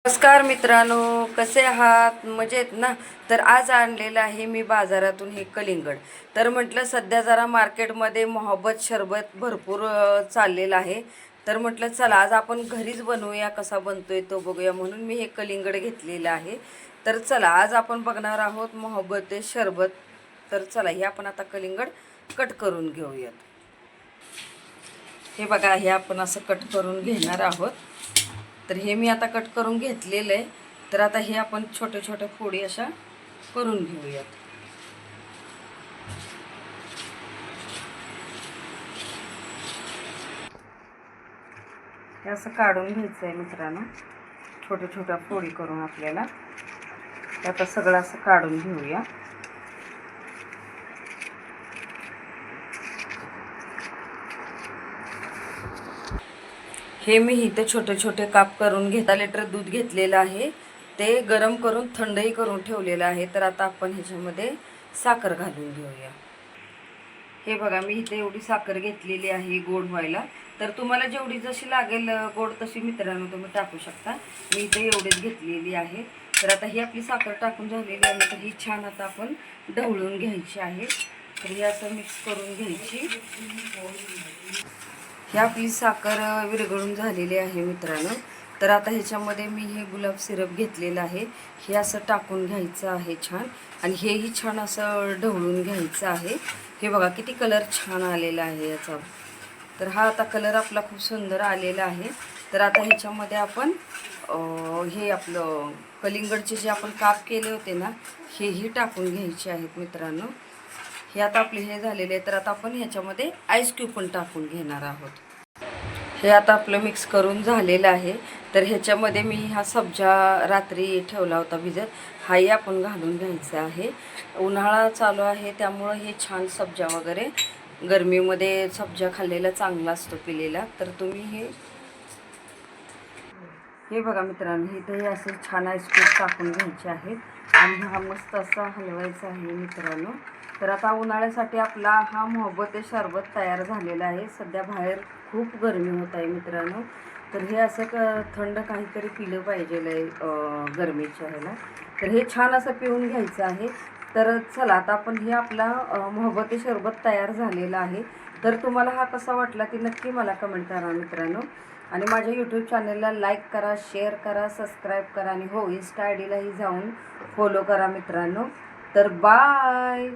नमस्कार मित्रांनो, कसे आहात? मजेत ना? तर आज आणलेलं आहे मी बाजारातून हे कलिंगड. तर म्हटलं सध्या जरा मार्केटमध्ये मोहब्बत शरबत भरपूर चाललेलं आहे. तर म्हटलं चला आज आपण घरीच बनवूया, कसा बनतोय तो बघूया, म्हणून मी हे कलिंगड घेतलेलं आहे. तर चला आज आपण बघणार आहोत मोहब्बत शरबत. तर चला हे आपण आता कलिंगड कट करून घेऊयात. हे बघा, हे आपण असं कट करून घेणार आहोत. तर हे मी आता कट करून घेतलेलं आहे. तर आता हे आपण छोटे छोटे फोडी अशा करून घेऊयात. हे असं काढून घ्यायचं आहे मित्रांनो, छोट्या छोट्या फोडी करून आपल्याला. आता सगळं असं काढून घेऊया. हे मी इथे छोटे छोटे काप करून 10 लिटर दूध घेतलेलं आहे. ते गरम करून थंडही करून ठेवलेलं आहे. तर आता आपण ह्याच्यामध्ये साखर घालून घेऊया. हे बघा, मी इथे एवढी साखर घेतलेली आहे गोड व्हायला. तर तुम्हाला जेवढी जशी लागेल गोड तशी मित्रांनो तुम्ही टाकू शकता. मी इथे एवढीच घेतलेली आहे. तर आता ही आपली साखर टाकून झालेली आहे. तर ही छान आता आपण ढवळून घ्यायची आहे. तर ही असं मिक्स करून घ्यायची. ही आपली साखर विरघळून झालेली आहे मित्रांनो. तर आता ह्याच्यामध्ये मी हे गुलाब सिरप घेतलेलं आहे. हे असं टाकून घ्यायचं आहे छान, आणि हेही छान असं ढवळून घ्यायचं आहे. हे बघा किती कलर छान आलेला आहे याचा. तर हा आता कलर आपला खूप सुंदर आलेला आहे. तर आता ह्याच्यामध्ये आपण हे आपलं कलिंगडचे जे आपण काप केले होते ना, हेही टाकून घ्यायचे आहेत मित्रांनो. हे आता आपले हे झालेले आहे. तर आता आपण ह्याच्यामध्ये आईस क्यूब पण टाकून घेणार आहोत. हे आता आपलं मिक्स करून झालेलं आहे. तर ह्याच्यामध्ये मी हा सब्जा रात्री ठेवला होता भिजत, हाही आपण घालून घ्यायचा आहे. उन्हाळा चालू आहे त्यामुळं हे छान सब्जा वगैरे, गरमीमध्ये सब्जा खाल्लेला चांगला असतो पिलेला. तर तुम्ही हे बघा मित्रांनो, इथे असे छान आईस्क्रीम टाकून घ्यायचे आहेत आणि हा मस्त असा हलवायचा आहे मित्रांनो. तर आता उन्हाळ्यासाठी आपला हा मोहब्बत शरबत तयार झालेला आहे. सध्या बाहेर खूप गरमी होत आहे मित्रांनो. तर हे असं थंड काहीतरी पिलं पाहिजे गरमीच्या ह्याला. तर हे छान असं पिऊन घ्यायचं आहे. तर चला आता आपण हे आपला मोहब्बत शरबत तयार झालेला आहे. तर तुम्हाला हा कसा वाटला ते नक्की मला कमेंट करा मित्रांनो. आणि माझ्या यूट्यूब चॅनलला लाईक करा, शेअर करा, सबस्क्राईब करा, आणि हो इंस्टा आय डीलाही जाऊन फॉलो करा मित्रांनो. तर बाय.